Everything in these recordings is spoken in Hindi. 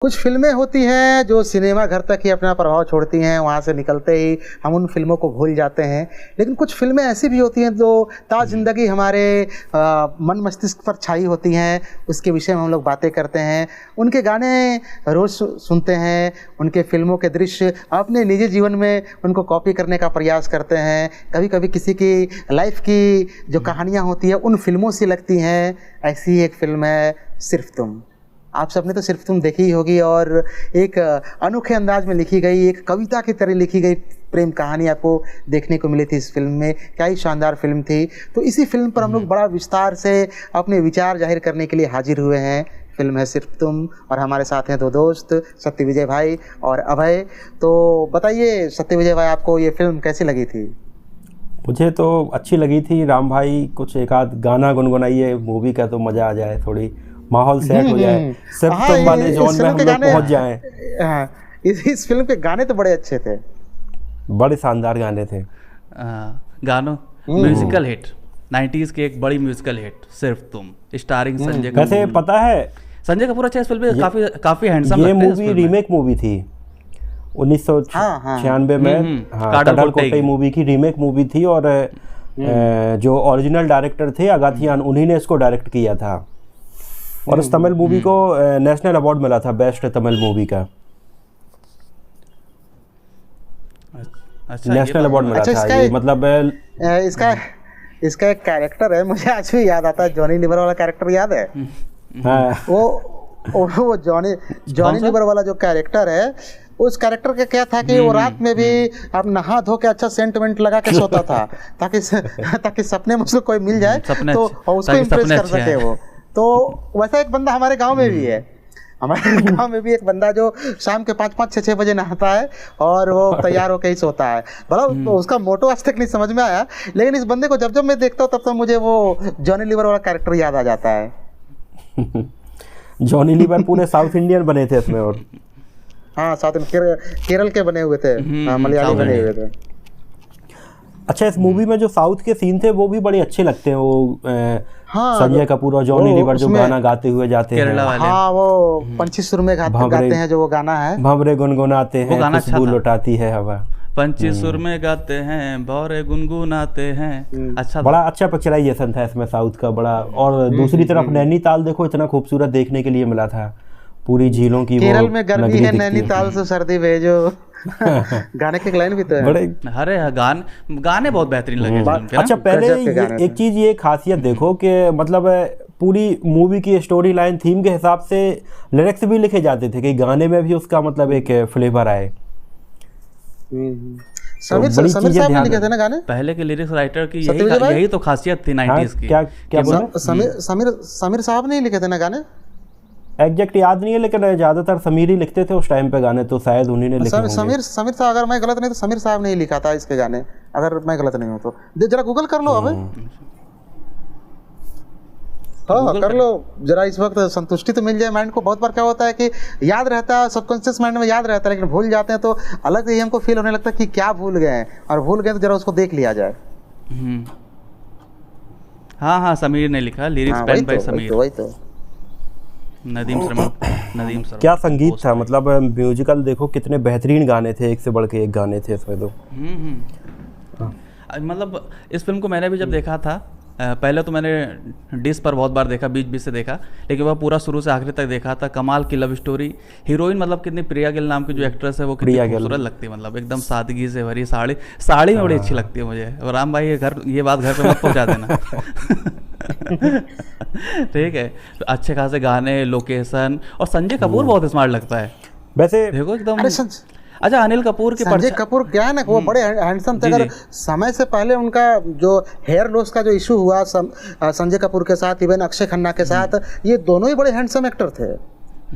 कुछ फ़िल्में होती हैं जो सिनेमा घर तक ही अपना प्रभाव छोड़ती हैं, वहाँ से निकलते ही हम उन फ़िल्मों को भूल जाते हैं। लेकिन कुछ फ़िल्में ऐसी भी होती हैं जो ज़िंदगी हमारे मन मस्तिष्क पर छाई होती हैं, उसके विषय में हम लोग बातें करते हैं। उनके गाने रोज़ सुनते हैं, उनके फ़िल्मों के दृश्य अपने निजी जीवन में उनको कॉपी करने का प्रयास करते हैं। कभी-कभी किसी की लाइफ़ की जो कहानियाँ होती हैं उन फ़िल्मों से लगती हैं। ऐसी ही एक फ़िल्म है सिर्फ़ तुम। आप सबने तो सिर्फ तुम देखी ही होगी और एक अनोखे अंदाज में लिखी गई, एक कविता की तरह लिखी गई प्रेम कहानी आपको देखने को मिली थी इस फिल्म में। क्या ही शानदार फिल्म थी। तो इसी फिल्म पर हम लोग बड़ा विस्तार से अपने विचार जाहिर करने के लिए हाजिर हुए हैं। फिल्म है सिर्फ तुम और हमारे साथ हैं दो दोस्त सत्यविजय भाई और अभय। तो बताइए सत्यविजय भाई, आपको ये फिल्म कैसी लगी थी? मुझे तो अच्छी लगी थी। राम भाई कुछ एक आध गाना गुनगुनाइए मूवी का तो मज़ा आ जाए, थोड़ी माहौल सेट हो जाए, सिर्फ तुम वाले जोन में हम लोग पहुंच जाएं। इस फिल्म के गाने तो बड़े अच्छे थे, बड़े शानदार गाने थे। गानों म्यूजिकल हिट 90s की एक बड़ी म्यूजिकल हिट सिर्फ तुम, स्टारिंग संजय कपूर। वैसे पता है संजय कपूर अच्छा इस फिल्म में काफी हैंडसम ये मूवी रीमेक मूवी थी 1996 में। कडल कोट्टई मूवी की रीमेक मूवी थी और जो ओरिजिनल डायरेक्टर थे अगाथियान, उन्हीं ने इसको डायरेक्ट किया था। और इस तमिल मूवी को नेशनल अवार्ड मिला था बेस्ट तमिल मूवी का। अच्छा, नेशनल अवार्ड मिला था। ये मतलब इसका एक कैरेक्टर है, मुझे आज भी याद आता है, जॉनी लीवर वाला कैरेक्टर याद है? हाँ। वो जॉनी लीवर वाला जो कैरेक्टर है, उस कैरेक्टर का क्या था कि वो रात में भी अब नहा धो के अच्छा सेंट लगा के सोता था ताकि सपने में उसको कोई मिल जाए तो उसको इम्प्रेस कर सके वो। तो वैसा एक बंदा हमारे गांव में भी है। हमारे गांव में भी एक बंदा जो शाम के 5-5, 6-6 बजे नहाता है और वो तैयार होकर ही सोता है। भला उसका मोटो आज तक नहीं समझ में आया, लेकिन इस बंदे को जब मैं देखता हूँ तब तो मुझे वो जॉनी लीवर वाला कैरेक्टर याद आ जाता है। जॉनी लीवर पूरे साउथ इंडियन बने थे इसमें। और हाँ, साउथ केरल के बने हुए थे, मलयाली बने हुए थे। अच्छा, इस मूवी में जो साउथ के सीन थे वो भी बड़े अच्छे लगते हैं। वो संजय कपूर और जॉनी लीवर जो गाना गाते हुए जाते हैं। हाँ, वो पंछी सुर में गाते हैं जो वो गाना है, भंवरे गुनगुनाते हैं, खुशबू लुटाती है हवा। पंछी सुर में गाते हैं, भंवरे गुनगुनाते हैं। अच्छा, बड़ा अच्छा पिक्चराइजेशन था इसमें साउथ का बड़ा। और दूसरी तरफ नैनीताल देखो, इतना खूबसूरत देखने के लिए मिला था, पूरी झीलों की। केरल में गर्मी है, नैनीताल से सर्दी भेजो। गाने के लाइन भी तो है बड़े। अरे गाने बहुत बेहतरीन लगे। अच्छा, पहले एक चीज ये खासियत देखो कि मतलब पूरी मूवी की स्टोरी लाइन थीम के हिसाब से लिरिक्स भी लिखे जाते थे कि गाने में भी उसका मतलब एक फ्लेवर आए। समीर साहब ने लिखे थे ना गाने। पहले के लिरिक्स राइटर की यही तो खासियत थी 90s की। क्या बोला? समीर साहब ने लिखे थे ना गाने। एग्जैक्ट याद नहीं है, लेकिन ज्यादातर समीर ही लिखते थे उस टाइम पे गाने, तो शायद उन्हीं ने लिखे होंगे। समीर साहब, अगर मैं गलत नहीं तो समीर साहब ने ही लिखा था इसके गाने, अगर मैं गलत नहीं हूँ तो। जरा गूगल कर लो। अब हाँ, कर लो जरा, इस वक्त संतुष्टि तो मिल जाए माइंड को। बहुत बार क्या होता है कि याद रहता है, सबकॉन्शियस माइंड में याद रहता है, लेकिन भूल जाते हैं तो अलग ही हमको फील होने लगता है कि क्या भूल गए हैं, और भूल गए तो जरा उसको देख लिया जाए। हाँ, समीर ने लिखा, लिरिक्स पेन बाय समीर। वही तो नदीम सरमन। क्या संगीत था, मतलब म्यूजिकल देखो कितने बेहतरीन गाने थे, एक से बढ़ के एक गाने थे इसमें तो। मतलब इस फिल्म को मैंने भी जब देखा था, पहले तो मैंने डिश पर बहुत बार देखा, बीच से देखा, लेकिन वह पूरा शुरू से आखिरी तक देखा था। कमाल की लव स्टोरी। हीरोइन मतलब कितनी प्रिया गिल नाम की जो एक्ट्रेस है वो कितनी खूबसूरत लगती है, मतलब एकदम सादगी से भरी। साड़ी में बड़ी अच्छी लगती है मुझे। और राम भाई ये बात घर पे मत पहुंचा देना। ठीक है। तो अच्छे खासे गाने, लोकेशन, और संजय कपूर बहुत स्मार्ट लगता है वैसे देखो एकदम। अच्छा, अनिल कपूर के संजय कपूर क्या है ना, वो बड़े हैंडसम थे। अगर समय से पहले उनका जो हेयर लॉस का जो इशू हुआ संजय कपूर के साथ, इवन अक्षय खन्ना के साथ, ये दोनों ही बड़े हैंडसम एक्टर थे।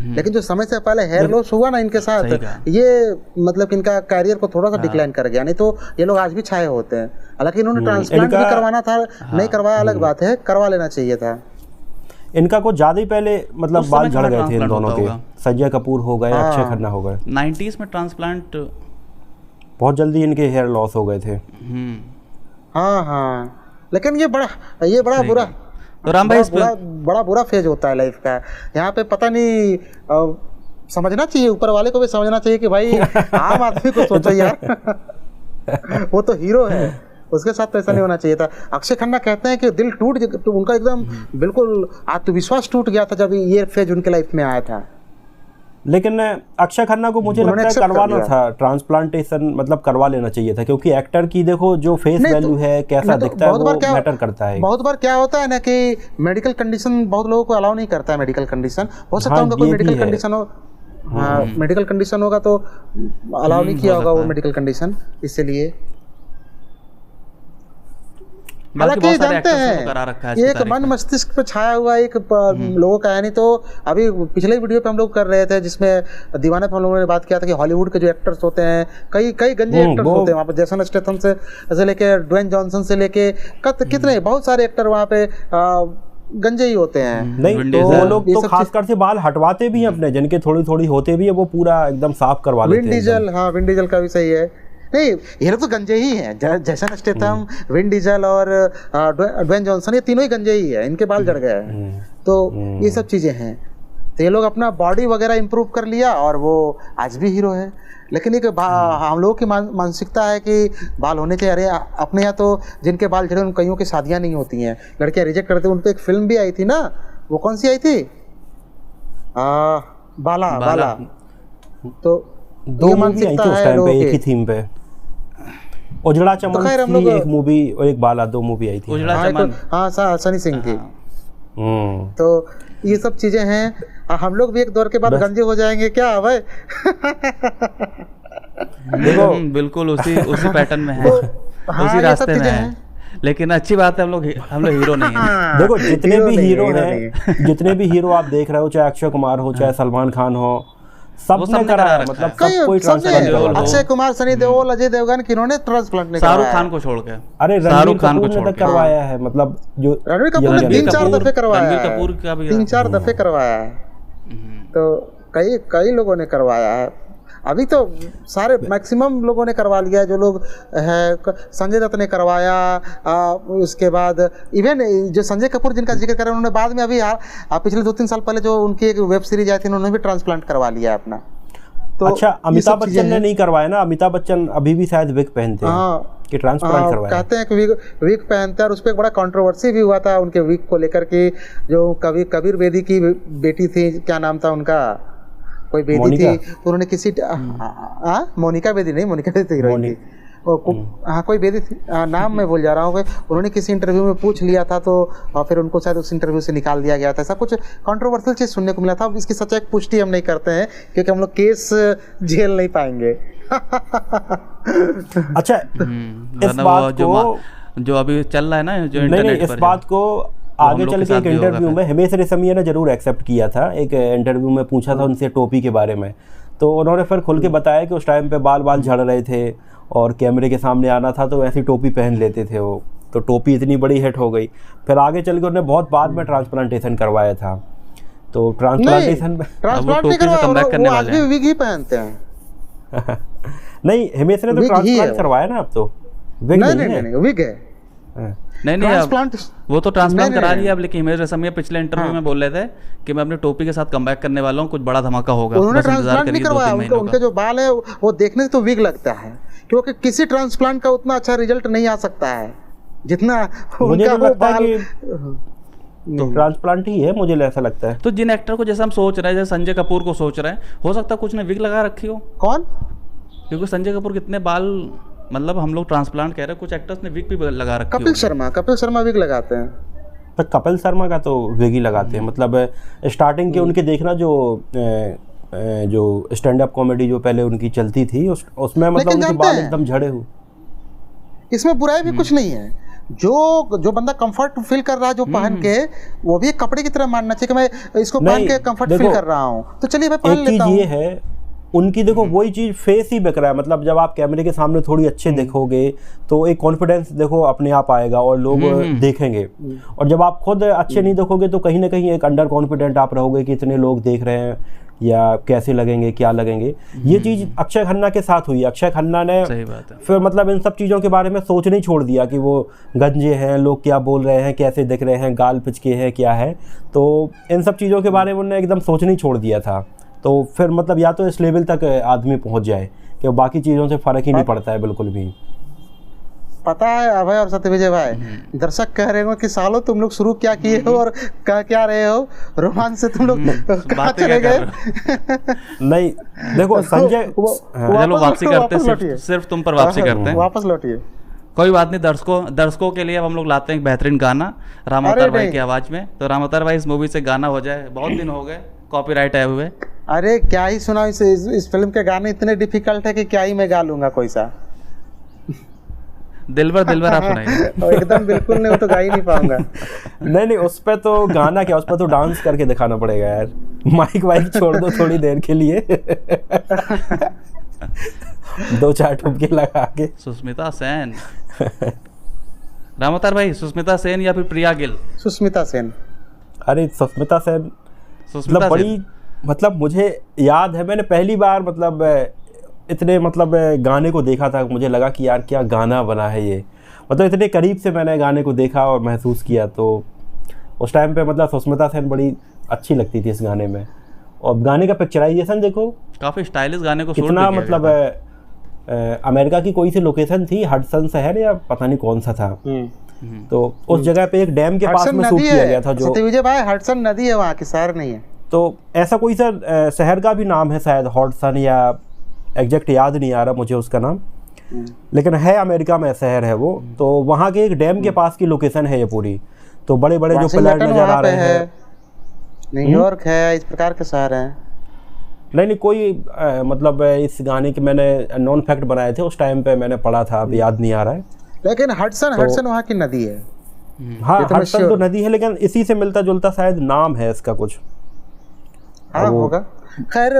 लेकिन जो समय से पहले हेयर लॉस हुआ ना इनके साथ, ये मतलब कि इनका कैरियर को थोड़ा सा डिक्लाइन कर गया, नहीं तो ये लोग आज भी छाए होते हैं। हालांकि इन्होंने ट्रांसप्लांट भी करवाना था, नहीं करवाया अलग बात है, करवा लेना चाहिए था। इनका कुछ ज्यादा ही पहले मतलब बाल झड़ गए थे इन दोनों के। संजय कपूर हो गए, अक्षय खन्ना हो गए। 90s में ट्रांसप्लांट बहुत जल्दी इनके हेयर लॉस हो गए थे। हाँ, लेकिन ये बड़ा बुरा तो राम भाई बड़ा बुरा फेज होता है लाइफ का। यहाँ पे पता नहीं समझना चाहिए, ऊपर वाले को भी समझना चाहिए कि भाई आम आदमी को सोचो यार। वो तो हीरो है, उसके साथ तो ऐसा नहीं होना चाहिए था। अक्षय खन्ना कहते हैं कि दिल टूट तो उनका एकदम बिल्कुल आत्मविश्वास टूट गया था जब ये फेज उनके लाइफ में आया था। लेकिन अक्षय खन्ना को मुझे लगता है करवाना था ट्रांसप्लांटेशन, मतलब करवा लेना चाहिए था, क्योंकि एक्टर की देखो जो फेस वैल्यू है, कैसा दिखता है, वो मैटर करता है। बहुत बार क्या होता है ना कि मेडिकल कंडीशन बहुत लोगों को अलाउ नहीं करता है। मेडिकल कंडीशन हो सकता है उनका कोई मेडिकल कंडीशन हो, हाँ मेडिकल कंडीशन होगा तो अलाउ नहीं किया होगा वो मेडिकल कंडीशन, इसलिए। हालांकि जानते हैं ये एक मन मस्तिष्क पे छाया हुआ एक लोगों का है। नहीं तो अभी पिछले वीडियो पे हम लोग कर रहे थे जिसमें दीवाने पे हम लोगों ने बात किया था कि हॉलीवुड के जो एक्टर्स होते हैं, कई गंजे एक्टर्स होते हैं वहाँ पे, जेसन स्टेथम से लेके ड्वेन जॉनसन से लेके कितने बहुत सारे एक्टर वहाँ पे गंजे ही होते हैं। नहीं तो वो लोग तो खासकर से बाल हटवाते भी हैं अपने, जिनके थोड़ी थोड़ी होते भी है वो पूरा एकदम साफ करवा लेते हैं। विन डीजल, हाँ विन डीजल का भी सही है। नहीं ये लोग तो गंजे ही हैं, जेसन स्टेथम, विन डीजल और ड्वेन जॉनसन, ये तीनों ही गंजे ही है, इनके बाल झड़ गए हैं। तो ये सब चीज़ें हैं। तो ये लोग अपना बॉडी वगैरह इंप्रूव कर लिया और वो आज भी हीरो है। लेकिन एक हम लोगों की मानसिकता है कि बाल होने चाहिए। अरे अपने यहाँ तो जिनके बाल झड़े उन कईयों की शादियाँ नहीं होती हैं, लड़कियाँ रिजेक्ट करते। उन पर एक फिल्म भी आई थी ना, वो कौन सी आई थी, बाला। तो दो मूवी आई थी उस टाइम पे एक ही थीम पे, उजड़ा चमन थी एक मूवी और एक बाला, दो मूवी आई थी। उजड़ा चमन, हाँ सनी सिंह की। तो ये सब चीजें हैं। हम लोग भी एक दौर के बाद गंजे हो जाएंगे क्या भाई? देखो बिल्कुल उसी पैटर्न में है, उसी रास्ते में है। लेकिन अच्छी बात है हम लोग हीरो नहीं है। देखो जितने भी हीरो हैं, जितने भी हीरो आप देख रहे हो, चाहे अक्षय कुमार हो, चाहे सलमान खान हो, सबने करा है, मतलब सब कोई ट्रांसप्लांट। अक्षय कुमार, सनी देओल, अजय देवगन, किन्होंने ट्रांसप्लांट नहीं कराया। शाहरुख खान को छोड़ के, अरे रणबीर कपूर ने तक करवाया है, मतलब जो रणबीर कपूर ने 3-4 दफे करवाया है, 3-4 दफे करवाया है। तो कई लोगों ने करवाया है। अभी तो सारे मैक्सिमम लोगों ने करवा लिया, जो लोग है। संजय दत्त ने करवाया, उसके बाद इवन जो संजय कपूर जिनका जिक्र कर रहे हैं उन्होंने बाद में अभी पिछले 2-3 साल पहले जो उनकी एक वेब सीरीज आई थी उन्होंने भी ट्रांसप्लांट करवा लिया अपना। तो अच्छा, अमिताभ बच्चन ने नहीं करवाया ना? अमिताभ बच्चन अभी भी शायद विग पहनते हैं कि ट्रांसप्लांट करवाया, कहते हैं कि विग पहनते हैं। और उस पर एक बड़ा कंट्रोवर्सी भी हुआ था उनके विग को लेकर के। जो कबीर बेदी की बेटी थी, क्या नाम था उनका, कोई बेदी थी, तो उन्होंने किसी मोनिका बेदी नहीं, मोनिका बेदी हीरोइन थी, हाँ कोई बेदी थी, नाम मैं भूल जा रहा हूँ। उन्होंने किसी इंटरव्यू में पूछ लिया था, तो फिर उनको शायद उस इंटरव्यू से निकाल दिया गया था। ऐसा कुछ कंट्रोवर्शियल चीज़ सुनने को मिला था। इसकी सच्चाई पुष्टि हम नहीं करते हैं क्योंकि हम लोग केस झेल नहीं पाएंगे। अच्छा, इस बात को जो अभी चल रहा है ना, जो इंटरनेट पर, इस बात को आगे चल के एक इंटरव्यू में हिमेश रेशमिया ने जरूर एक्सेप्ट किया था। एक इंटरव्यू में पूछा था उनसे टोपी के बारे में, तो उन्होंने फिर खुल के बताया कि उस टाइम पे बाल झड़ रहे थे और कैमरे के सामने आना था तो ऐसी टोपी पहन लेते थे वो, तो टोपी इतनी बड़ी हिट हो गई। फिर आगे चल के उन्होंने बहुत बाद में ट्रांसप्लांटेशन करवाया था। तो ट्रांसप्लांटेशन में आज भी विग ही पहनते हैं। नहीं, हिमेश ने तो ट्रांसप्लांट करवाया ना, अब तो विग नहीं विग है। नहीं वो तो ट्रांसप्लांट करा लिया अब। लेकिन हिमेश रेशमिया पिछले इंटरव्यू में बोल रहे थे कि मैं अपनी टोपी के साथ कमबैक करने वाला हूँ, कुछ बड़ा धमाका होगा। उन्होंने ट्रांसप्लांट नहीं करवाया, उनके जो बाल है वो देखने से तो विग लगता है, क्योंकि किसी ट्रांसप्लांट का उतना अच्छा रिजल्ट नहीं आ सकता है जितना उनका वो बाल। तो ट्रांसप्लांट ही है, मुझे ऐसा लगता है। तो जिन एक्टर को जैसे हम सोच रहे हैं, जैसे संजय कपूर को सोच रहे हैं, हो सकता है कुछ ने विग लगा रखी हो। कौन? क्योंकि संजय कपूर कितने बाल, मतलब हम लोग ट्रांसप्लांट कह रहे हैं, कुछ एक्टर्स ने विग भी लगा रखी है। कपिल शर्मा विग लगाते हैं। तो कपिल शर्मा का तो विग ही लगाते हैं, मतलब स्टार्टिंग के उनके देखना जो स्टैंड अप कॉमेडी जो पहले उनकी चलती थी उसमें मतलब उनके बाल एकदम झड़े हुए। इसमें बुराई भी कुछ नहीं है। जो बंदा कंफर्ट फील कर रहा है जो पहन के, वो भी एक कपड़े की तरह मानना चाहिए कि मैं इसको पहन के कंफर्ट फील कर रहा हूँ, तो चलिए मैं पहन लेता हूँ। ये है उनकी, देखो वही चीज़ फेस ही बिक रहा है। मतलब जब आप कैमरे के सामने थोड़ी अच्छे दिखोगे तो एक कॉन्फिडेंस देखो अपने आप आएगा और लोग देखेंगे। और जब आप खुद अच्छे नहीं दिखोगे तो कहीं ना कहीं एक अंडर कॉन्फिडेंट आप रहोगे कि इतने लोग देख रहे हैं या कैसे लगेंगे, क्या लगेंगे। ये चीज़ अक्षय खन्ना के साथ हुई। अक्षय खन्ना ने फिर मतलब इन सब चीज़ों के बारे में सोचना ही छोड़ दिया कि वो गंजे हैं, लोग क्या बोल रहे हैं, कैसे दिख रहे हैं, गाल पिचके हैं, क्या है। तो इन सब चीज़ों के बारे में उन्होंने एकदम सोचना ही छोड़ दिया था। तो फिर मतलब या तो इस लेवल तक आदमी पहुंच जाए कि बाकी चीज़ों से फ़र्क ही नहीं पड़ता है बिल्कुल भी। पता है अभय और सत्यविजय भाई, दर्शक कह रहे हो कि सालों तुम लोग शुरू क्या किए हो और कह क्या रहे हो, रोमांच से तुम लोग कहाँ चले गए? नहीं देखो संजय, चलो वापसी करते हैं, सिर्फ तुम पर वापसी करते हैं, वापस लौटिए। कोई बात नहीं, दर्शकों के लिए अब हम लोग लाते हैं एक बेहतरिन गाना राम अवतार भाई की आवाज में। तो राम अवतार भाई इस मूवी से गाना हो जाए, बहुत दिन हो गए कॉपीराइट आए हुए। अरे क्या ही सुना, इस फिल्म के गाने इतने डिफिकल्ट है कि क्या ही मैं गा लूंगा कोई सा। दिलबर दिलबर आप सुनाइए। एकदम बिल्कुल नहीं, वो तो गा ही नहीं पाऊंगा। नहीं उस पे तो गाना क्या, उस पे तो डांस करके दिखाना पड़ेगा यार। माइक वाइक छोड़ दो थोड़ी देर के लिए। 2-4 ठुमके लगा के। सुष्मिता सेन। राम अवतार भाई, सुष्मिता सेन या फिर प्रिया गिल? सुष्मिता सेन। अरे सुष्मिता सेन मतलब बड़ी, मतलब मुझे याद है मैंने पहली बार मतलब इतने मतलब गाने को देखा था, मुझे लगा कि यार क्या गाना बना है ये, मतलब इतने करीब से मैंने गाने को देखा और महसूस किया। तो उस टाइम पे मतलब सुष्मिता सेन बड़ी अच्छी लगती थी इस गाने में। और गाने का पिक्चराइजेशन देखो, काफ़ी स्टाइलिश गाने को कितना मतलब अमेरिका की कोई सी लोकेशन थी, हडसन शहर या पता नहीं कौन सा था, तो उस जगह पे एक डैम के पास में शूट किया गया था। जो सत्यविजय भाई हडसन नदी है वहाँ की, शहर नहीं है। तो ऐसा कोई सा शहर का भी नाम है शायद, हॉडसन या एग्जैक्ट याद नहीं आ रहा मुझे उसका नाम, लेकिन है अमेरिका में शहर है वो। तो वहाँ के एक डैम के पास की लोकेशन है ये पूरी। तो बड़े बड़े जो पिलर नजर आ रहे हैं, न्यूयॉर्क है, इस प्रकार के शहर हैं। नहीं कोई मतलब इस गाने के मैंने नॉन फैक्ट बनाए थे उस टाइम पे, मैंने पढ़ा था, अब याद नहीं आ रहा है। लेकिन हडसन वहाँ की नदी है। हाँ हडसन तो नदी है, लेकिन इसी से मिलता जुलता शायद नाम है इसका कुछ। हाँ होगा। खैर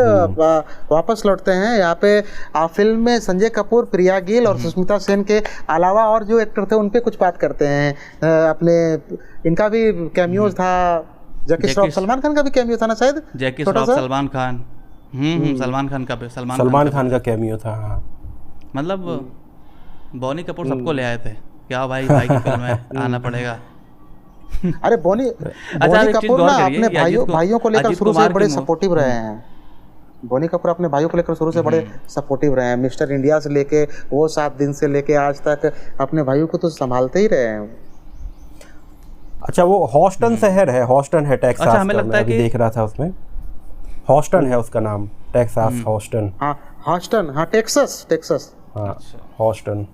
वापस लौटते हैं यहाँ पे। फिल्म में संजय कपूर, प्रिया गिल और सुष्मिता सेन के अलावा और जो एक्टर थे उन पे कुछ बात करते हैं। अपने इनका भी कैमियोज था, जैकी श्रॉफ, सलमान खान का भी कैमियो था ना शायद, जैकी श्रॉफ, सलमान खान, सलमान खान का भी, सलमान खान का कैमियो था। हाँ मतलब बॉनी कपूर सबको ले आए थे, क्या भाई की फिल्म है, आना पड़ेगा। अरे बॉनी कपूर ना अपने भाइयों को लेकर शुरू से बड़े सपोर्टिव रहे हैं। बॉनी कपूर अपने भाइयों को लेकर शुरू से बड़े सपोर्टिव रहे हैं। मिस्टर इंडिया से लेके वो 7 दिन से लेके आज तक अपने भाइयों को तो संभालते ही रहे हैं। अच्छा वो हॉस्टन शहर है, हॉस्टन है टेक्सास। अच्छा हमें लगता है कि देख रहा था उसमें हॉस्टन है उसका नाम, टेक्सास हॉस्टन। हाँ हॉस्टन, हाँ टेक्सास हाँ हॉस्टन।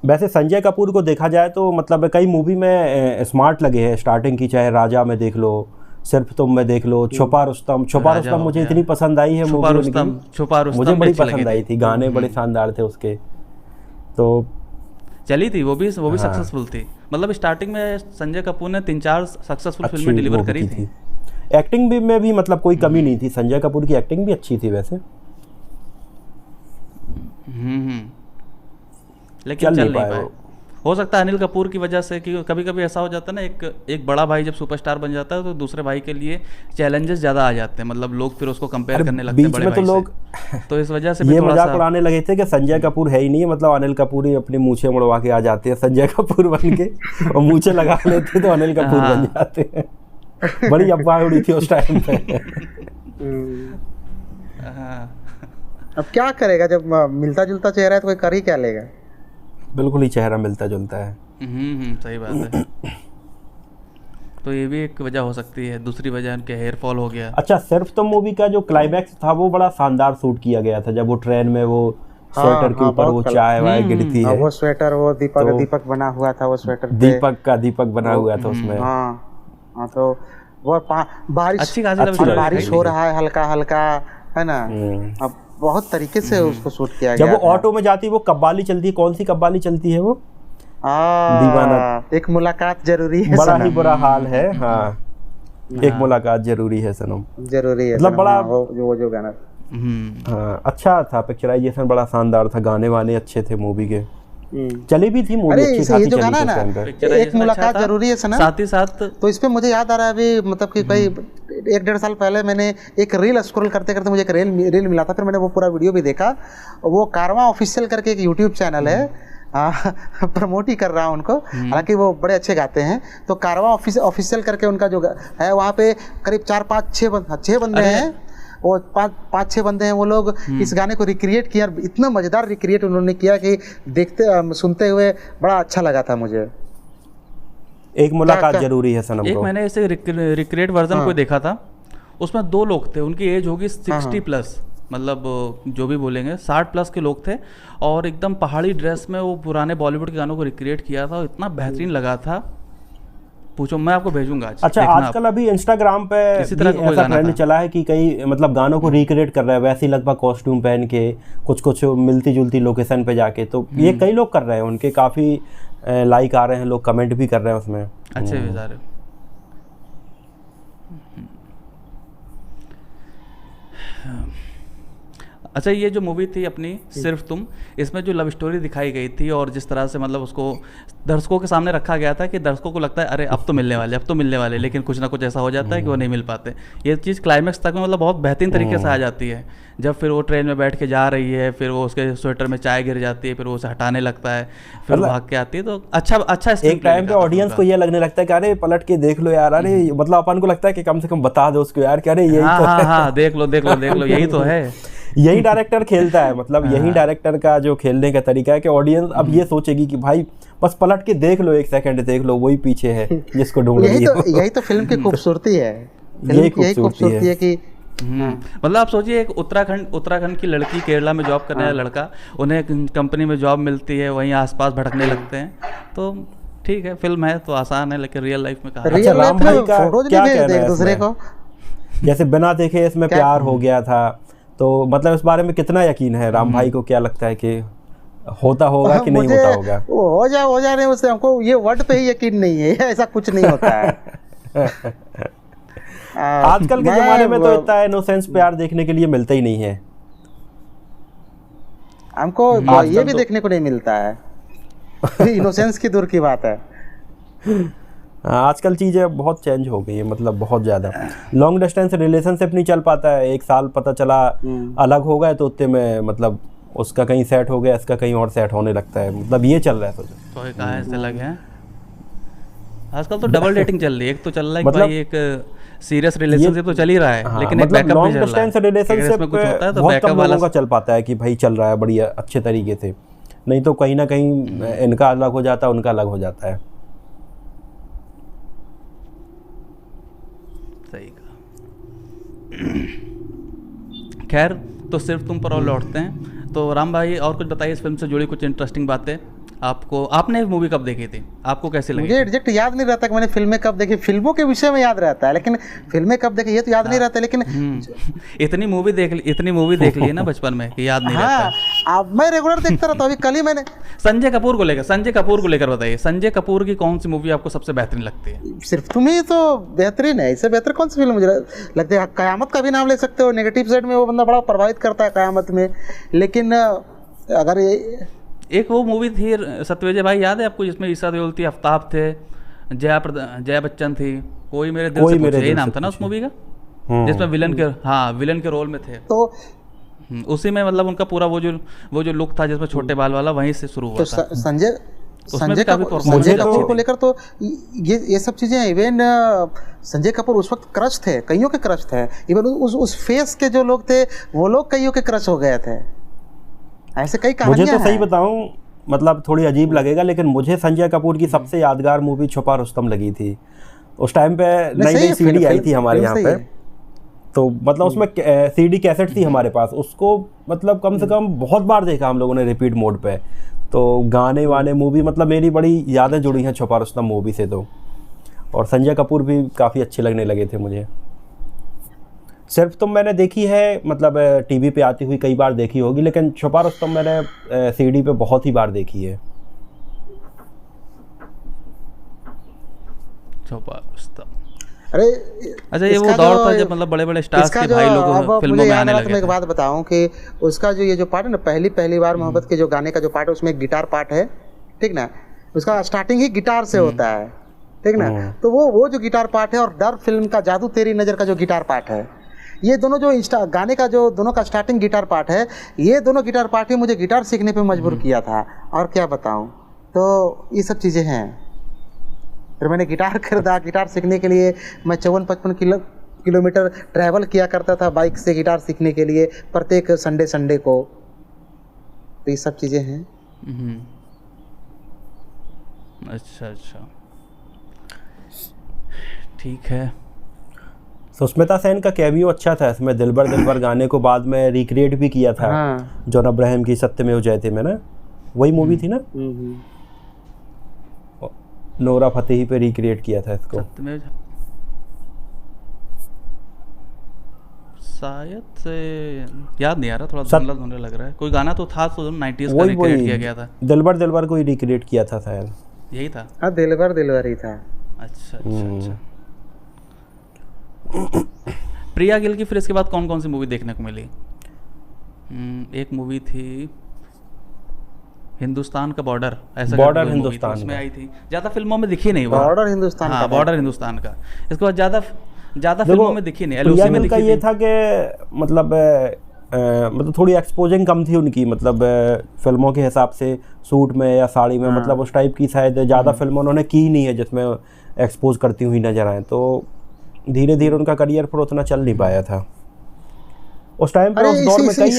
वैसे संजय कपूर को देखा जाए तो मतलब कई मूवी में स्मार्ट लगे हैं स्टार्टिंग की, चाहे राजा में देख लो, सिर्फ तुम में देख लो, छुपा रुस्तम मुझे इतनी पसंद आई है मूवी, छुपा रुस्तम मुझे बड़ी पसंद आई थी, गाने बड़े शानदार थे उसके। तो चली थी वो भी सक्सेसफुल थी। मतलब स्टार्टिंग में संजय कपूर ने 3-4 सक्सेसफुल फिल्में डिलीवर करी थी। एक्टिंग भी में भी मतलब कोई कमी नहीं थी, संजय कपूर की एक्टिंग भी अच्छी थी वैसे। लेकिन चल नहीं पाए। हो सकता है अनिल कपूर की वजह से, कि कभी कभी ऐसा हो जाता है ना, एक बड़ा भाई जब सुपरस्टार बन जाता है तो दूसरे भाई के लिए चैलेंजेस ज़्यादा आ जाते हैं, मतलब लोग फिर उसको कंपेयर करने लगते हैं बड़े भाई से। तो इस वजह से ये मजाक उड़ाने लगे थे कि संजय कपूर है ही नहीं, मतलब अनिल कपूर ही अपनी मूछें मुड़वा के आ जाते हैं संजय कपूर बन के, और मूछें लगा लेते तो अनिल कपूर बन जाते हैं। बड़ी अफवाह उड़ी थी उस टाइम पे। अब क्या करेगा, जब मिलता जुलता चेहरा है तो कोई कर ही क्या लेगा। बिल्कुल ही चेहरा मिलता जुलता है। सही बात है। तो ये भी एक वजह हो सकती है। दूसरी वजह उनके हेयर फॉल हो गया। अच्छा सिर्फ तो मूवी का जो क्लाइमैक्स था वो बड़ा शानदार शूट किया गया था, जब वो ट्रेन में वो स्वेटर के ऊपर वो चाय वाय गिरती है, वो स्वेटर, वो दीपक बना हुआ था, वो स्वेटर दीपक बना हुआ था उसमें। हाँ तो वो बारिश हो रहा है हल्का हल्का, है ना। अब बहुत तरीके से उसको शूट किया गया। जब वो ऑटो में जाती है, वो कव्वाली चलती है, कौन सी कव्वाली चलती है वो? दीवाना, एक मुलाकात जरूरी है, बड़ा ही बुरा हाल है। हाँ एक मुलाकात जरूरी है सनम, जरूरी है मतलब बड़ा वो जो गाना। हाँ अच्छा था, पिक्चराइजेशन बड़ा शानदार था, गाने वाने अच्छे थे मूवी के, चली भी थी मूवी अच्छी खासी चली थी ना, एक मुलाकात जरूरी है सनम। साथ ही साथ तो इस पे मुझे याद आ रहा है अभी, मतलब कि भाई 1-1.5 साल पहले मैंने एक रील स्क्रॉल करते करते मुझे एक रील मिला था, फिर मैंने वो पूरा वीडियो भी देखा। वो कारवां ऑफिशियल करके एक यूट्यूब चैनल है, प्रमोट ही कर रहा हूँ उनको, हालांकि वो बड़े अच्छे गाते हैं। तो कारवां ऑफिशियल करके उनका जो है वहाँ पे करीब 4-5-6 बंदे हैं, वो 5-6 बंदे हैं, वो लोग इस गाने को रिक्रिएट किया, इतना मज़ेदार रिक्रिएट उन्होंने किया कि सुनते हुए बड़ा अच्छा लगा था मुझे। एक मुलाकात जरूरी है सनम को। एक मैंने ऐसे रिक्रिएट वर्जन को देखा था, उसमें 2 लोग थे, उनकी एज होगी 60+, मतलब जो भी बोलेंगे 60+ के लोग थे, और एकदम पहाड़ी ड्रेस में वो पुराने बॉलीवुड के गानों को रिक्रिएट किया था, इतना बेहतरीन लगा था, पूछो, मैं आपको भेजूंगा आज। अच्छा, आजकल अभी इंस्टाग्राम पे इसी तरह का ऐसा ट्रेंड चला है कि कई मतलब गानों को रिक्रिएट कर रहे हैं वैसे ही लगभग कॉस्ट्यूम पहन के, कुछ मिलती जुलती लोकेशन पे जाके, तो ये कई लोग कर रहे हैं, उनके काफ़ी लाइक आ रहे हैं, लोग कमेंट भी कर रहे हैं उसमें, अच्छे भी जा रहे। अच्छा, ये जो मूवी थी अपनी सिर्फ तुम, इसमें जो लव स्टोरी दिखाई गई थी और जिस तरह से मतलब उसको दर्शकों के सामने रखा गया था कि दर्शकों को लगता है अरे अब तो मिलने वाले, लेकिन कुछ ना कुछ ऐसा हो जाता है कि वो नहीं मिल पाते। ये चीज़ क्लाइमैक्स तक में मतलब बहुत बेहतरीन तरीके से आ जाती है, जब फिर वो ट्रेन में बैठ के जा रही है, फिर वो उसके स्वेटर में चाय गिर जाती है, फिर वो उसे हटाने लगता है, फिर भाग के आती है, तो अच्छा एक टाइम पे ऑडियंस को ये लगने लगता है कि अरे पलट के देख लो यार, अरे मतलब अपन को लगता है कि कम से कम बता दो उसको यार कि अरे यही तो हाँ, देख लो यही तो है। यही डायरेक्टर खेलता है, मतलब यही डायरेक्टर का जो खेलने का तरीका है कि ऑडियंस अब ये सोचेगी कि भाई बस पलट के देख लो, 1 सेकंड देख लो, वही पीछे है जिसको ढूंढ रही है। यही तो फिल्म की खूबसूरती है, यही खूबसूरती है कि मतलब आप सोचिए, एक उत्तराखंड की लड़की केरला में जॉब करने वाला लड़का, उन्हें कंपनी में जॉब मिलती है, वहीं आसपास भटकने लगते हैं, तो ठीक है, फिल्म है तो आसान है, लेकिन रियल लाइफ में कहा। अच्छा, राम भाई का क्या कहना है दूसरे को? जैसे बिना देखे इसमें प्यार हो गया था, तो मतलब इस बारे में कितना यकीन है? राम भाई को क्या लगता है कि होता होगा कि नहीं होता होगा? हो जाए उससे हमको ये वर्ड पे ही यकीन नहीं है, ऐसा कुछ नहीं होता है। आजकल के जमाने में तो इतना इनोसेंस प्यार देखने के लिए मिलता ही नहीं है, हमको ये भी देखने को नहीं मिलता है। इनोसेंस की दूर की बात है। आजकल चीज़ें बहुत चेंज हो गई है, मतलब बहुत ज़्यादा। लॉन्ग डिस्टेंस रिलेशनशिप नहीं चल पाता है, 1 साल पता चला अलग हो गए तो उतने में मतलब उसका कहीं सेट हो गया, इसका कहीं और सेट होने लगता है, मतलब ये चल रहा है। तो कहाँ ऐसे लगे हैं आजकल तो डबल डेटिंग चल रही है, एक तो चल रहा है मतलब भाई एक सीरियस रिलेशनशिप तो चल ही रहा है, हाँ, लेकिन मतलब एक बैकअप लॉन्ग डिस्टेंस रिलेशनशिप कुछ होता है तो बहुत बैकअप कम वाला लोगों का चल पाता है कि भाई चल रहा है बढ़िया अच्छे तरीके से, नहीं तो कहीं ना कहीं इनका अलग हो जाता है, उनका अलग हो जाता है। सही कहा। खैर, तो सिर्फ तुम पर और लौटते हैं। तो राम भाई, और कुछ बताइए इस फिल्म से जुड़ी कुछ इंटरेस्टिंग बातें। आपने मूवी कब देखी थी, आपको कैसे लगी? मुझे एग्जैक्ट याद नहीं रहता कि मैंने फिल्में कब देखी, फिल्मों के विषय में याद रहता है, लेकिन फिल्में कब देखी ये तो याद नहीं रहता। लेकिन इतनी मूवी देख ली है ना बचपन में कि याद नहीं रहता। अब मैं रेगुलर देखता रहता हूँ। अभी कल ही मैंने संजय कपूर को लेकर बताइए, संजय कपूर की कौन सी मूवी आपको सबसे बेहतरीन लगती है? सिर्फ तुम ही तो बेहतरीन है, इससे बेहतर कौन सी फिल्म मुझे लगती है? कयामत का भी नाम ले सकते हो, नेगेटिव साइड में वो बंदा बड़ा प्रभावित करता है कयामत में। लेकिन अगर ये एक वो मूवी थी सत्यविजय भाई, याद है आपको, जिसमें ईसा देओल थी, आफ्ताब थे, जया बच्चन थी, कोई मेरे दिल से पूछे, यही नाम था ना उस मूवी का, जिसमें विलन के रोल में थे। तो उसी में मतलब उनका पूरा वो जो लुक था जिसमें छोटे बाल वाला, वहीं से शुरू हुआ था। संजय कपूर को लेकर तो ये सब चीजें, इवन संजय कपूर उस वक्त क्रश थे, कईयों के क्रश थे। इवन उस फेस के जो लोग थे वो लोग कईयों के क्रश हो गए थे। ऐसे कई कहानियां मुझे तो सही बताऊं, मतलब थोड़ी अजीब लगेगा, लेकिन मुझे संजय कपूर की सबसे यादगार मूवी छुपा रुस्तम लगी थी। उस टाइम पे नई सीडी आई थी हमारे यहाँ पे, तो मतलब उसमें सीडी कैसेट थी हमारे पास, उसको मतलब कम से कम बहुत बार देखा हम लोगों ने रिपीट मोड पे। तो गाने वाने मूवी, मतलब मेरी बड़ी यादें जुड़ी हैं छुपा रुस्तम मूवी से तो। और संजय कपूर भी काफ़ी अच्छे लगने लगे थे मुझे। सिर्फ तुम मैंने देखी है, मतलब टीवी पे आती हुई कई बार देखी होगी, लेकिन छुपा रुस्तम मैंने सीडी पे बहुत ही बार देखी है। अरे अच्छा, ये वो दौर था जब मतलब बड़े स्टार्स के भाई लोग फिल्मों में आने लगे। मैं एक बात बताऊं कि उसका जो ये जो पार्ट है ना, पहली बार मोहब्बत के जो गाने का जो पार्ट है, उसमें एक गिटार पार्ट है, ठीक ना? उसका स्टार्टिंग ही गिटार से होता है, ठीक ना? तो वो जो गिटार पार्ट है, और डर फिल्म का जादू तेरी नज़र का जो गिटार पार्ट है, ये दोनों जो गाने का जो दोनों का स्टार्टिंग गिटार पार्ट है, ये दोनों गिटार पार्ट ही मुझे गिटार सीखने पे मजबूर किया था, और क्या बताऊं। तो ये सब चीज़ें हैं। फिर मैंने गिटार खरीदा, गिटार सीखने के लिए मैं 54-55 किलोमीटर ट्रैवल किया करता था बाइक से गिटार सीखने के लिए प्रत्येक संडे को। तो ये सब चीज़ें हैं। अच्छा, ठीक है। सुष्मिता सेन का कैमियो अच्छा था इसमें, दिलबर दिलबर गाने को बाद में रिक्रिएट भी किया था। हाँ। जॉन अब्राहम की सत्यमेव जयते में ना, वही मूवी थी ना, नोरा फतेही पे रिक्रिएट किया था इसको। सत्यमेव शायद से याद नहीं आ रहा, थोड़ा धुंधला लग रहा है। कोई गाना तो था तो 90s का रिक्रिएट किया गया था। दिलबर दिलबर को ही रिक्रिएट किया था शायद, यही था। हाँ, दिलबर दिलबर ही था। अच्छा। प्रिया गिल की फिर इसके बाद कौन कौन सी मूवी देखने को मिली? एक मूवी थी हिंदुस्तान का बॉर्डर, ऐसा बॉर्डर हिंदुस्तान उसमें आई थी, ज्यादा फिल्मों में दिखी नहीं। बॉर्डर हिंदुस्तान का, बॉर्डर हिंदुस्तान का। इसके बाद ज्यादा फिल्मों में दिखी नहीं। प्रिया गिल का ये था कि मतलब थोड़ी एक्सपोजिंग कम थी उनकी, मतलब फिल्मों के हिसाब से सूट में या साड़ी में, मतलब उस टाइप की शायद ज़्यादा फिल्में उन्होंने की नहीं है जिसमें एक्सपोज करती हुई नजर आए। तो धीरे धीरे उनका करियर पर उतना चल नहीं पाया था उस टाइम पर। उस दौर में कई ऐसी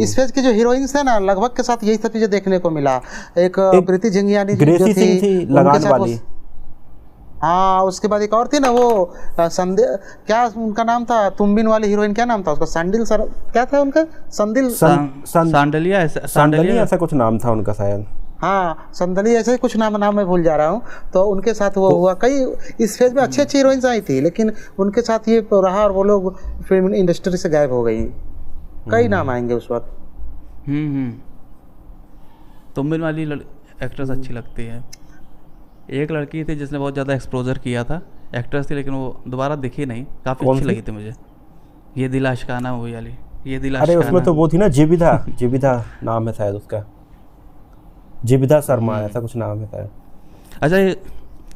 इस फेज की जो हीरोइंस है ना, लगभग के साथ यही सब चीजें देखने को मिला। एक प्रीति झिंगियानी ग्रेसी सिंह थी लगान वाली। हाँ, उसके बाद एक और थी ना, वो क्या उनका नाम था, तुमबिन वाली हीरोइन, क्या नाम था उसका? सांडिल सर, क्या था उनका? सांडलिया ऐसा कुछ नाम था उनका शायद। हाँ, संदली, ऐसे ही कुछ नाम मैं भूल जा रहा हूँ। तो उनके साथ वो हुआ। कई इस फेज में अच्छी हीरोइंस आई थी, लेकिन उनके साथ ये रहा और वो लोग फिल्म इंडस्ट्री से गायब हो गई। कई नाम आएंगे उस वक्त। तुमबिन वाली एक्ट्रेस अच्छी लगती है। एक लड़की थी जिसने बहुत ज़्यादा एक्सपोजर किया था, एक्ट्रेस थी, लेकिन वो दोबारा दिखी नहीं, काफ़ी अच्छी लगी थी मुझे। ये दिल आशिकाना मूवी वाली, ये दिल आशिकाना। अरे उसमें तो वो थी ना, जीविदा नाम है शायद उसका, जीविदा शर्मा ऐसा कुछ नाम है शायद। अच्छा,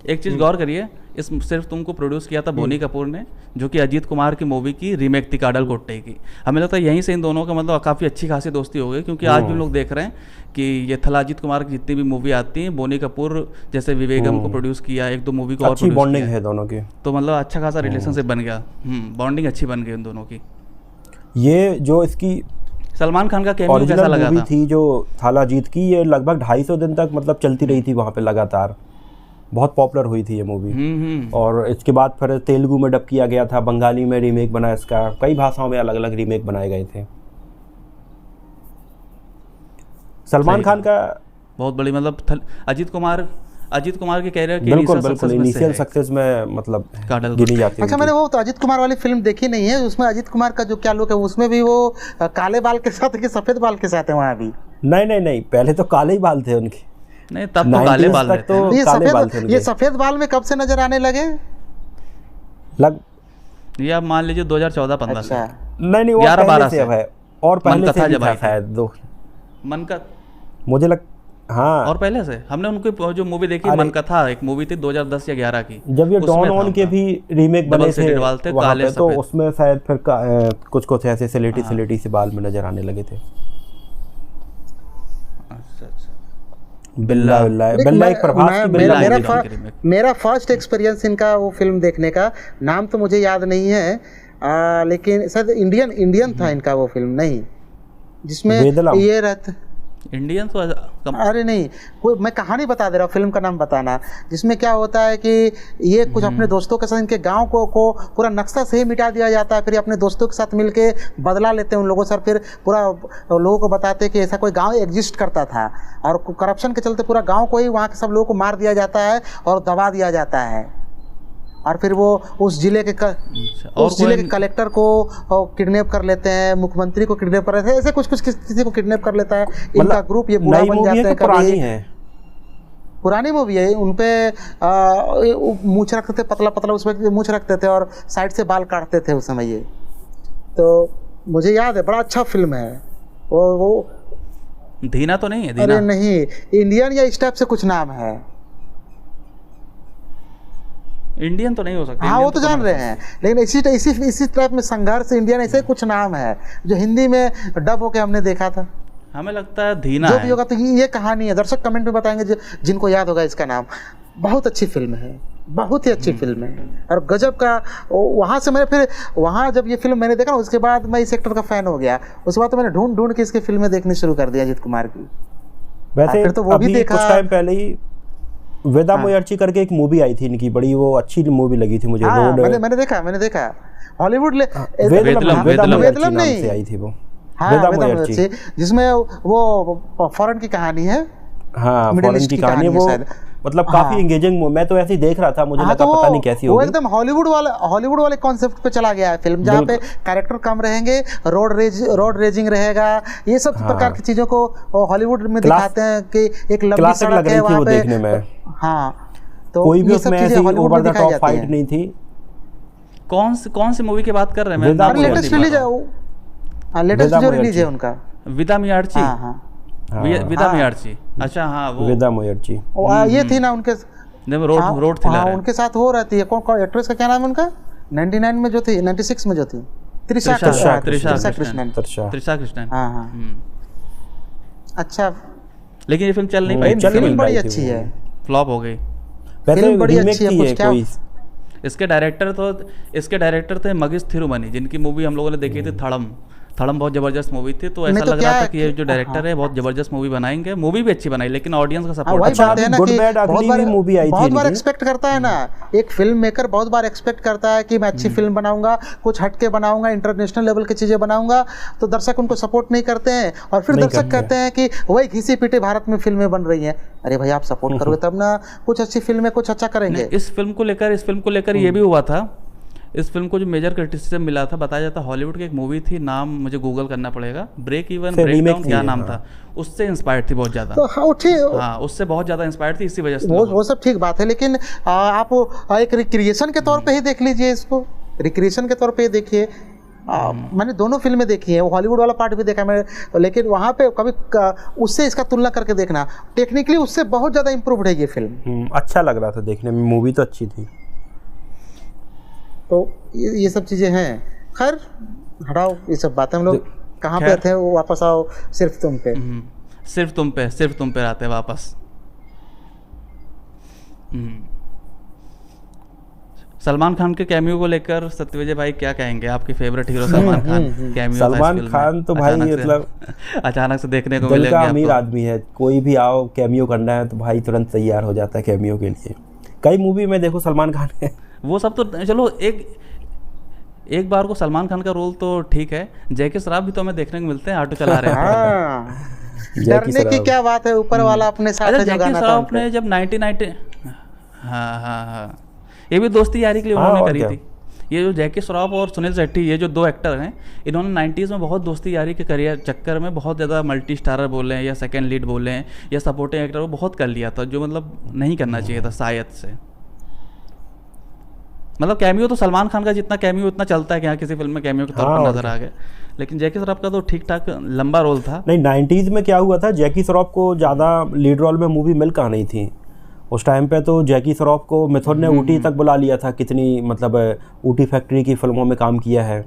एक चीज़ गौर करिए, इस सिर्फ तुमको प्रोड्यूस किया था बोनी कपूर ने, जो कि अजीत कुमार की मूवी की रीमेक थी काडल कोट्टे की। हमें लगता है यहीं से इन दोनों का मतलब काफ़ी अच्छी खासी दोस्ती हो गई, क्योंकि आज भी लोग देख रहे हैं कि ये थला अजीत कुमार की जितनी भी मूवी आती हैं, बोनी कपूर जैसे विवेगम को प्रोड्यूस किया, एक दो मूवी को और अच्छी बॉन्डिंग है दोनों की, तो मतलब अच्छा खासा रिलेशनशिप बन गया। बॉन्डिंग अच्छी बन गई उन दोनों की। ये जो इसकी सलमान खान का कैमियो कैसा लगा था? थी जो थाला जीत की, ये लगभग 250 दिन तक मतलब चलती रही थी वहाँ पे लगातार, बहुत पॉपुलर हुई थी ये मूवी। और इसके बाद फिर तेलुगु में डब किया गया था, बंगाली में रीमेक बना इसका, कई भाषाओं में अलग अलग रीमेक बनाए गए थे। सलमान खान का बहुत बड़ी मतलब अजीत कुमार के कैरियर की बिल्कुल इनिशियल सक्सेस में मतलब गिनी जाती है। अच्छा, मैंने वो तो अजीत कुमार वाली फिल्म देखी नहीं है। उसमें अजीत कुमार का जो क्या लुक है, उसमें भी वो काले बाल के साथ है कि सफेद बाल के साथ है वहाँ भी? नहीं, पहले तो काले ही बाल थे उनके। नहीं, तब तो काले बाल थे। तो ये सफेद बाल में कब से नजर आने लगे? ये आप मान लीजिए 2014-15 से। नहीं, वो 11-12 से है, और पहले से जब शायद दो मन का, मुझे हाँ, और पहले से हमने उनकी जो मूवी देखी मन का था, एक मूवी थी 2010 या 11 की, जब ये डॉन ऑन के भी रीमेक बने थे काले, तो उसमें शायद फिर कुछ ऐसे सिलेटी से बाल में नजर आने लगे थे। बिल्ला एक प्रभास की बिल्ला। मेरा फर्स्ट एक्सपीरियंस इनका वो फिल्म देखने का, नाम तो मुझे याद नहीं है, लेकिन शायद इंडियन था इनका वो फिल्म, नहीं जिसमें ये रहता इंडियन तो अरे नहीं, कोई मैं कहानी बता दे रहा हूँ, फिल्म का नाम बताना। जिसमें क्या होता है कि ये कुछ अपने दोस्तों के साथ इनके गांव को पूरा नक्शा से ही मिटा दिया जाता है, फिर अपने दोस्तों के साथ मिलके बदला लेते हैं उन लोगों से, फिर पूरा लोगों को बताते हैं कि ऐसा कोई गांव एग्जिस्ट करता था, और करप्शन के चलते पूरा गाँव को ही, वहाँ के सब लोगों को मार दिया जाता है और दबा दिया जाता है, और फिर वो उस जिले के कलेक्टर को किडनैप कर लेते हैं, मुख्यमंत्री को किडनैप कर लेते हैं, ऐसे कुछ किसी को किडनैप कर लेता है इनका ग्रुप, ये बुरा बन जाता है। पुरानी मूवी है, उनपे मूछ रखते थे, पतला उसमें मूछ रखते थे और साइड से बाल काटते थे उस समय। ये तो मुझे याद है, बड़ा अच्छा फिल्म है वो धीना तो नहीं है? धीना? अरे नहीं, इंडियन या इस टाइप से कुछ नाम है। इंडियन तो नहीं हो सकते। हाँ वो तो Indian जान रहे हैं, लेकिन इसी टाइप में संघर्ष इंडियन ऐसे कुछ नाम है जो हिंदी में डब होके हमने देखा था। हमें लगता है धीना जो है। भी होगा तो ये कहानी है, दर्शक कमेंट में बताएंगे जिनको याद होगा इसका नाम। बहुत अच्छी फिल्म है, बहुत ही अच्छी फिल्म है और गजब का। वहाँ से मैंने फिर वहाँ जब ये फिल्म मैंने देखा ना, उसके बाद मैं इस एक्टर का फ़ैन हो गया। उसके बाद तो मैंने ढूंढ के इसकी फिल्में देखनी शुरू कर दिया, अजित कुमार की। वैसे फिर तो वो भी अभी देखा। कुछ टाइम पहले ही वेदा मोयर्ची करके एक मूवी आई थी इनकी, बड़ी वो अच्छी मूवी लगी थी मुझे। हाँ, रोड मैंने देखा हॉलीवुड वेदम नहीं से आई थी वो। हाँ, वेदा मोयर्ची, जिसमें वो फॉरेन की कहानी है। हाँ, फॉरेन की कहानी है वो, मतलब काफी एंगेजिंग। मैं तो ऐसे ही देख रहा था, मुझे लगा पता नहीं कैसी होगी। वो एकदम हॉलीवुड वाले कॉन्सेप्ट पे चला गया है फिल्म, जहाँ पे कैरेक्टर कम रहेंगे, रोड रेजिंग रहेगा, ये सब प्रकार की चीजों को हॉलीवुड में दिखाते हैं कि एक लंबी सड़क है वहाँ पे देखने में। हाँ, तो कोई भी उसमें ऐसी ओवर द टॉप फाइट नहीं थी। कौन सी मूवी की बात कर रहे हैं? लेटेस्ट जो रिलीज है उनका, वेदा मोयर्ची। वेदा मोयर्ची, अच्छा हाँ, वो वेदा मोयर्ची ये थी ना उनके रोड थ्रिलर है, उनके साथ हो रहती है। कौन एक्ट्रेस का क्या नाम है उनका? 99 में जो थी, 96 में जो थी, त्रिशा कृष्णन। हाँ, अच्छा, लेकिन ये फिल्म चल नहीं पाई। फिल्म बड़ी अच्छी है, फ्लॉप हो गई। फिल्म बड़ी अच्छी है, कुछ क्या। इसके डायरेक्टर थे मगिस थिरुमनी, जिनकी मूवी हम लोगों ने देखी थी थड़म बहुत जबरदस्त मूवी थी। तो ऐसा लग रहा था कि ये जो डायरेक्टर है बहुत जबरदस्त मूवी बनाएंगे। मूवी भी अच्छी बनाई, लेकिन ऑडियंस का सपोर्ट अच्छा है ना। गुड बैड अगली भी मूवी आई थी, बहुत बार एक्सपेक्ट करता है ना एक फिल्म मेकर, बहुत बार एक्सपेक्ट करता है कि मैं अच्छी फिल्म बनाऊंगा, कुछ हटके बनाऊंगा, इंटरनेशनल लेवल की चीजें बनाऊंगा, तो दर्शक उनको सपोर्ट नहीं करते हैं। और फिर दर्शक कहते हैं कि वही घिसी पिटी भारत में फिल्में बन रही हैं। अरे भाई, आप सपोर्ट करोगे तब ना कुछ अच्छी फिल्में कुछ अच्छा करेंगे। इस फिल्म को लेकर ये भी हुआ था। इस फिल्म को जो मेजर क्रिटिसिज्म मिला था, बताया जाता हॉलीवुड की एक मूवी थी, नाम मुझे गूगल करना पड़ेगा, ब्रेक डाउन क्या नाम था, उससे इंस्पायर्ड थी बहुत ज्यादा। तो हाँ, उससे बहुत ज्यादा इंस्पायर्ड थी, इसी वजह से वो सब ठीक बात है। लेकिन आप एक रिक्रिएशन के तौर पे ही देख लीजिए इसको, रिक्रिएशन के तौर पे ही देखिए। मैंने दोनों फिल्में देखी है, वो हॉलीवुड वाला पार्ट भी देखा मैंने, लेकिन वहाँ पे कभी उससे इसका तुलना करके देखना, टेक्निकली उससे बहुत ज़्यादा इम्प्रूव्ड है ये फिल्म। अच्छा लग रहा था देखने में, मूवी तो अच्छी थी। तो ये सब चीज़ें हैं। खैर हटाओ ये सब बातें, हम लोग कहाँ पे थे, वो वापस आओ सिर्फ तुम पे। सिर्फ तुम पे आते हैं वापस। सलमान खान के कैमियो को लेकर सत्यविजय भाई क्या कहेंगे? आपके favourite hero Salman Khan cameo. Salman Khan तो भाई मतलब अचानक से देखने को मिलेगा। अमीर आदमी है, कोई भी आओ कैमियो करना है तो भाई तुरंत तैयार हो जाता है कैमियो के लिए। कई मूवी में देखो सलमान खान है। वो सब तो चलो, एक बार को सलमान खान का रोल तो ठीक है। जैकी श्रॉफ भी तो हमें देखने को मिलते हैं, ऑटो चला रहे हैं। डरने की क्या बात है, ऊपर वाला अपने साथ है। जैकी श्रॉफ ने जब 1990 हाँ ये भी दोस्ती यारी के लिए उन्होंने करी थी। ये जो जैकी श्रॉफ और सुनील शेट्टी, ये जो दो एक्टर हैं, इन्होंने 90s में बहुत दोस्ती यारी के करियर चक्कर में बहुत ज़्यादा मल्टी स्टारर बोले हैं या सेकंड लीड बोले हैं या सपोर्टिंग एक्टर, वो बहुत कर लिया था, जो मतलब नहीं करना चाहिए था शायद से। मतलब कैमियो तो सलमान खान का जितना कैमियो उतना चलता है कि यहाँ किसी फिल्म में कैमियो के तौर पर नजर आ गया, लेकिन जैकी श्रॉफ का तो ठीक ठाक लंबा रोल था। नहीं, 90s में क्या हुआ था, जैकी श्रॉफ को ज़्यादा लीड रोल में मूवी मिल कहाँ नहीं थी उस टाइम पे। तो जैकी श्रॉफ को मिथुन ने ऊटी तक बुला लिया था, कितनी मतलब ऊटी फैक्ट्री की फिल्मों में काम किया है।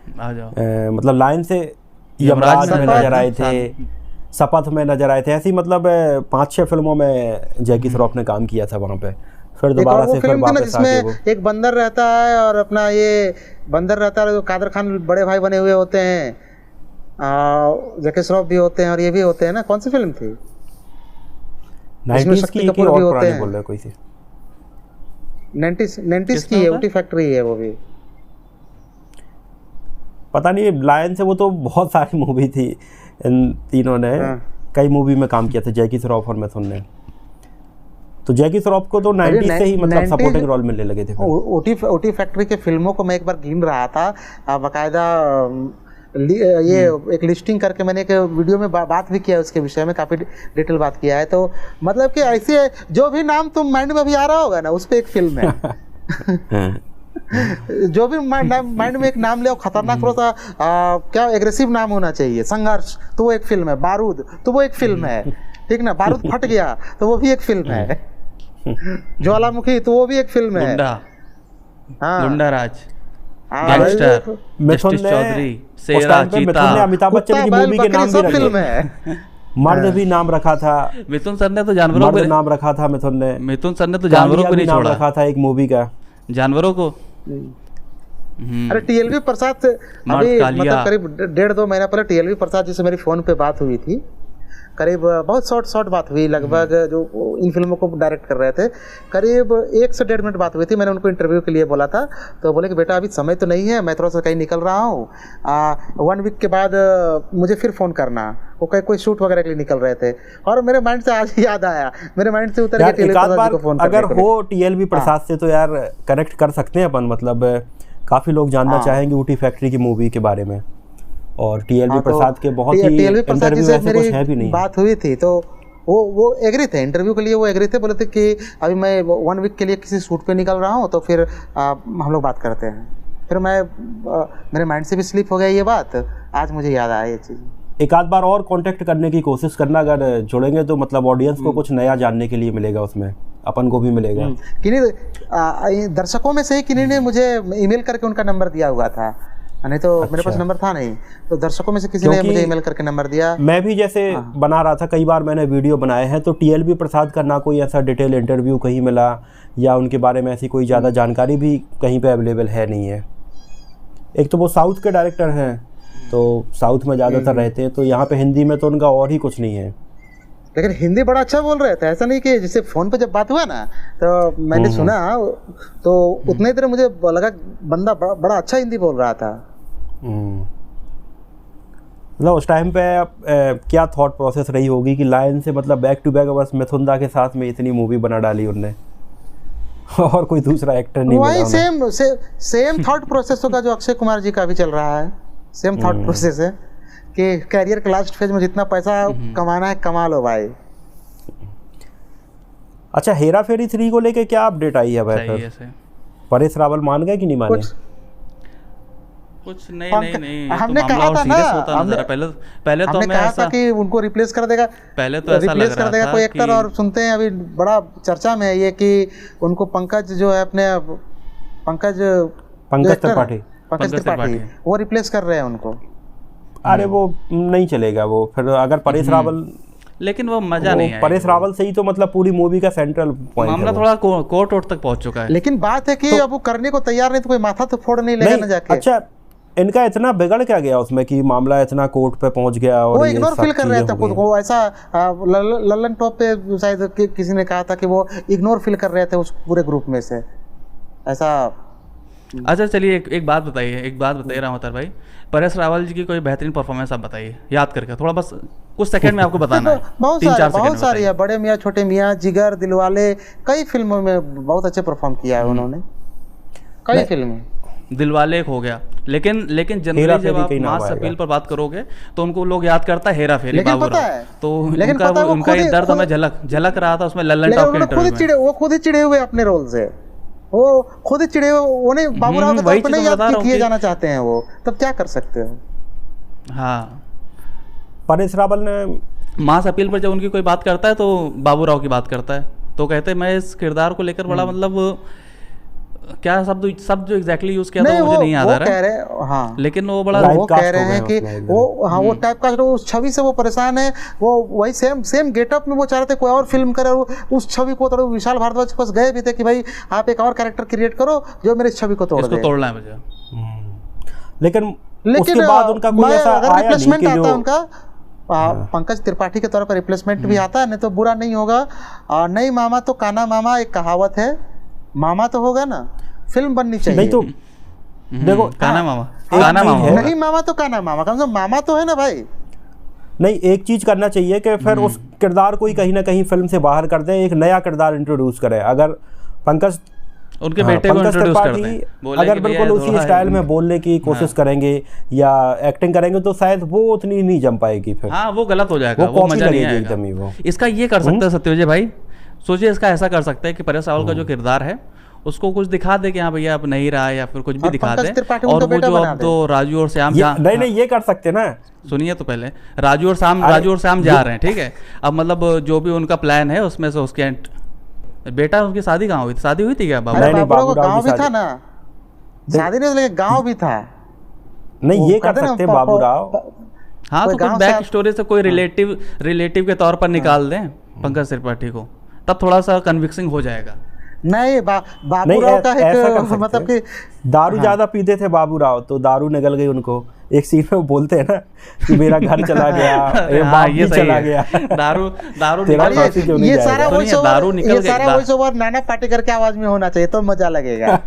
मतलब लाइन से यमराज में नजर आए थे, शपथ में नजर आए थे, ऐसी मतलब 5-6 फिल्मों में जैकी श्रॉफ ने काम किया था वहाँ पे। फिर दोबारा से फिर वापस आ गए वो। एक बंदर रहता है और अपना ये बंदर रहता है, कादर खान बड़े भाई बने हुए होते हैं, जैकी श्रॉफ भी होते हैं और ये भी होते हैं ना। कौन सी फिल्म थी? 90s की एक और पुरानी बोल रहे कोई सी? 90s की है, ऊटी फैक्ट्री है वो भी। पता नहीं, लायन से वो तो बहुत सारी मूवी थी, इन तीनों ने कई मूवी में काम किया था, जैकी श्रॉफ और मिथुन ने। तो जैकी श्रॉफ को तो 90s से ही मतलब सपोर्टिंग रोल मिलने लगे थे। ऊटी फैक्ट्री के फिल्मों को मैं एक बार गिन रहा था, बाकायदा ये एक लिस्टिंग करके मैंने एक वीडियो में बात भी किया उसके विषय में, काफ़ी डिटेल बात किया है। तो मतलब कि ऐसे जो भी नाम तुम माइंड में अभी आ रहा होगा ना, उस पर एक फिल्म है। जो भी माइंड में एक नाम ले, खतरनाक थोड़ा सा क्या एग्रेसिव नाम होना चाहिए, संघर्ष तो वो एक फिल्म है, बारूद तो वो एक फिल्म है, ठीक ना, बारूद फट गया तो वो भी एक फिल्म है, ज्वालामुखी तो वो भी एक फिल्म है, हाँ गुंडा राज, हाँ, गैंगस्टर, मिथुन जस्टिस ने चौधरी, उस शेरा, टाइम पे मिथुन ने चीता। अमिताभ बच्चन की कुत्ता, मूवी के बैल, नाम बकरी, भी सब फिल्म रखे, है। मर्द भी नाम रखा था, मिथुन सर ने तो जानवरों मर्द को, नाम रखा था मिथुन ने, मिथुन सर ने तो जानवरों कालिया को भी नहीं नाम छोड़ा, रखा था एक मूवी का। जानवरों को। अरे टीएलवी प्रसाद से अभी कालिया। मतलब करीब 1.5-2 महीना पहले टीएलवी प्रसाद जी से मेरी फोन पे बात हुई थी, करीब बहुत शॉर्ट बात हुई, लगभग जो इन फिल्मों को डायरेक्ट कर रहे थे, करीब 1 से 1.5 मिनट बात हुई थी। मैंने उनको इंटरव्यू के लिए बोला था, तो बोले कि बेटा अभी समय तो नहीं है, मैं थोड़ा सा कहीं निकल रहा हूँ, 1 वीक के बाद मुझे फिर फ़ोन करना। वो कहीं कोई शूट वगैरह के लिए निकल रहे थे, और मेरे माइंड से आज याद आया, मेरे माइंड से उतर यार एक आध बार को फोन अगर हो टीएलवी प्रसाद से तो यार कनेक्ट कर सकते हैं अपन, मतलब काफ़ी लोग जानना चाहेंगे ऊटी फैक्ट्री की मूवी के बारे में, और टीएलवी प्रसाद के बहुत ही इंटरव्यू ऐसे कुछ है भी नहीं। बात हुई थी तो वो एग्री थे इंटरव्यू के लिए, वो एग्री थे, बोले थे कि अभी मैं 1 वीक के लिए किसी शूट पे निकल रहा हूँ, तो फिर हम लोग बात करते हैं। फिर मेरे माइंड से भी स्लिप हो गया ये बात, आज मुझे याद आया ये चीज़। एक आध बार और कांटेक्ट करने की कोशिश करना, अगर जुड़ेंगे तो मतलब ऑडियंस को कुछ नया जानने के लिए मिलेगा, उसमें अपन को भी मिलेगा। किन्हीं दर्शकों में से ही किन्हीं ने मुझे ईमेल करके उनका नंबर दिया हुआ था, नहीं तो मेरे पास नंबर था नहीं, तो दर्शकों में से किसी ने मुझे ईमेल करके नंबर दिया। मैं भी जैसे बना रहा था, कई बार मैंने वीडियो बनाए हैं, तो टीएलवी प्रसाद का ना कोई ऐसा डिटेल इंटरव्यू कहीं मिला, या उनके बारे में ऐसी कोई ज़्यादा जानकारी भी कहीं पे अवेलेबल है नहीं है। एक तो वो साउथ के डायरेक्टर हैं, तो साउथ में ज़्यादातर रहते हैं, तो यहाँ पे हिंदी में तो उनका और ही कुछ नहीं है। लेकिन हिंदी बड़ा अच्छा बोल रहे थे, ऐसा नहीं कि जैसे फ़ोन पे जब बात हुआ ना, तो मैंने सुना, तो उतने देर मुझे लगा बंदा बड़ा अच्छा हिंदी बोल रहा था। मतलब उस टाइम पे क्या थॉट प्रोसेस रही होगी कि लायन से मतलब बैक टू बैक बस मिथुन के साथ में इतनी मूवी बना डाली उनने, और कोई दूसरा एक्टर नहीं मिला। वही सेम थॉट प्रोसेस होगा जो अक्षय कुमार जी का भी चल रहा है, सेम थॉट प्रोसेस है कि कैरियर के लास्ट फेज में जितना पैसा कमाना है कमा लो भाई। अच्छा, हेरा फेरी 3 को लेके क्या अपडेट आई है भाई? फिर परेश रावल मान गए कि नहीं माने? कुछ नहीं, हमने कहा था ना, पहले तो हमने कहा था कि उनको रिप्लेस कर देगा, पहले तो ऐसा लग रहा था कोई एक्टर, और सुनते हैं अभी बड़ा चर्चा में है ये कि उनको पंकज जो है अपने पंकज त्रिपाठी वो रिप्लेस कर रहे हैं उनको। अरे वो नहीं चलेगा वो, फिर अगर परेश रावल, लेकिन वो मजा नहीं है। परेश रावल से ही तो मतलब पूरी मूवी का सेंट्रल पॉइंट मामला थोड़ा कोर्ट तक पहुंच चुका है। लेकिन बात है कि अब वो करने को तैयार नहीं, तो कोई माथा तो फोड़ नहीं लेगा ना जाके। अच्छा, इनका इतना बिगड़ क्या गया उसमें कि मामला इतना कोर्ट पे पहुंच गया? और वो इग्नोर फील कर रहे थे खुद को, ऐसा लल्लन टॉप पे शायद किसी ने कहा था कि वो इग्नोर फील कर रहे थे उस पूरे ग्रुप में से, ऐसा। अच्छा चलिए, एक बात बताइए रामवतार भाई, परेश रावल जी की कोई बेहतरीन परफॉर्मेंस आप बताइए, याद करके थोड़ा, बस कुछ सेकंड में आपको बताना है। बहुत सारी है, बड़े मियाँ छोटे मियाँ, जिगर, दिलवाले, कई फिल्मों में बहुत अच्छे परफॉर्म किया है उन्होंने, कई फिल्में। दिलवाले हो गया, लेकिन जनरली जब आप मास अपील पर बात करोगे तो उनको लोग याद करता है हेरा फेरी, बाबूराव, तो उनका ये दर्द हमें झलक रहा था उसमें लल्लन टॉप के इंटरव्यू में। वो खुद ही चिड़े हुए अपने रोल से, वो खुद ही चिड़े हुए, उन्हें बाबूराव के तौर पर नहीं याद किए जाना चाहते हैं वो, तब क्या कर सकते हो? हाँ, परेश रावल ने मास अपील पर जब उनकी कोई बात करता है तो बाबूराव की बात करता है, तो कहते हैं मैं इस किरदार को लेकर बड़ा मतलब क्या शब्द जो एग्जैक्टली यूज किया था वो मुझे नहीं याद आ रहा है, हाँ, लेकिन वो बड़ा वो कह रहे हैं कि वो टाइप का उस छवि से वो परेशान है, वो वही सेम गेटअप में वो चाह रहे थे कोई और फिल्म करे, उस छवि को तोड़। विशाल भारद्वाज के पास गए भी थे कि भाई आप एक और कैरेक्टर क्रिएट करो जो मेरे छवि को तोड़ दे, तोड़ना है मुझे। लेकिन उसके बाद उनका कोई ऐसा आया नहीं कि जो उनका पंकज त्रिपाठी के तौर पर रिप्लेसमेंट भी आता है, नहीं तो बुरा नहीं होगा। नहीं मामा तो काना मामा, एक कहावत है, मामा तो होगा ना, फिल्म बननी चाहिए। नहीं तो देखो, काना मामा नहीं, मामा तो काना मामा, कम से कम मामा तो है ना भाई। नहीं, एक चीज करना चाहिए कि फिर उस किरदार को ही कहीं ना कहीं फिल्म से बाहर कर दें, एक नया किरदार इंट्रोड्यूस करें। अगर पंकज उनके बेटे को इंट्रोड्यूस कर दें, अगर बिल्कुल उसी स्टाइल में बोलने की कोशिश करेंगे या एक्टिंग करेंगे तो शायद वो उतनी नहीं जम पाएगी, फिर हाँ वो गलत हो जाएगा, वो मजा नहीं आएगा एकदम ही। वो इसका ये कर सकते हैं सत्यविजय भाई, सोचिए इसका ऐसा कर सकते हैं कि परेश रावल का जो किरदार है उसको कुछ दिखा दे कि हाँ भैया अब नहीं रहा, या फिर कुछ भी दिखा दे, और वो जो अब तो राजू और श्याम नहीं ये कर सकते ना, सुनिए तो पहले, राजू और श्याम जा रहे हैं, ठीक है, अब मतलब जो भी उनका प्लान है उसमें से उसके बेटा, उनकी शादी कहाँ हुई थी? शादी हुई थी क्या? बाबूराव का गाँव भी था ना, शादी नहीं, लेकिन गांव भी था। नहीं ये कर कहते ना, सकते हैं बाबू राव। हाँ, कोई तो कुछ गाँव बैक से स्टोरी से कोई रिलेटिव के तौर पर निकाल दें पंकज त्रिपाठी को, तब थोड़ा सा कन्विक्सिंग हो जाएगा। नहीं बाबू नहीं राव का ऐसा कर एक सकते मतलब हैं। कि दारू ज्यादा पीते थे बाबू राव, तो दारू निकल गई उनको। एक सीन में वो बोलते हैं ना कि मेरा घर चला गया, ये हाँ, बाप ये भी सही चला है। गया। दारू तेरा निकल फांसी क्यों नहीं ये जाएगा? सारा सुनिए, वॉइस दारू ओवर, निकल ये गई, सारा वॉइस ओवर नाना पाटेकर के आवाज में होना चाहिए तो मजा लगेगा।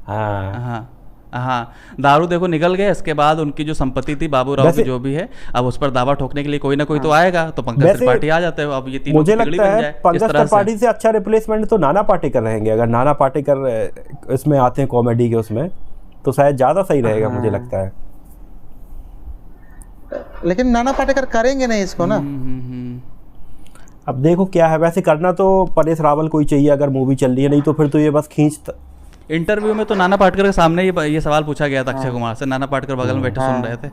हाँ हाँ हाँ, दारू देखो निकल गए, इसके बाद उनकी जो संपत्ति थी बाबू राव की जो भी है, अब उस पर दावा ठोकने के लिए कोई ना कोई तो आएगा, तो पंकज वैसे त्रिपाठी आ जाते हैं। अब ये तीनों मुझे की बिगड़ी लगता बन है जाए इस पंकज तरह से। त्रिपाठी से अच्छा रिप्लेसमेंट तो नाना पाटेकर रहेंगे। अगर नाना पाटेकर इसमें आते हैं कॉमेडी के उसमें, तो शायद ज्यादा सही रहेगा मुझे लगता है। लेकिन नाना पाटेकर करेंगे नहीं इसको ना। अब देखो क्या है, वैसे करना तो परेश रावल को ही चाहिए अगर मूवी चल रही है, नहीं तो फिर तो ये बस खींच। इंटरव्यू में तो नाना पाटेकर के सामने ये सवाल पूछा गया था अक्षय कुमार से, नाना पाटेकर बगल में बैठे सुन रहे थे।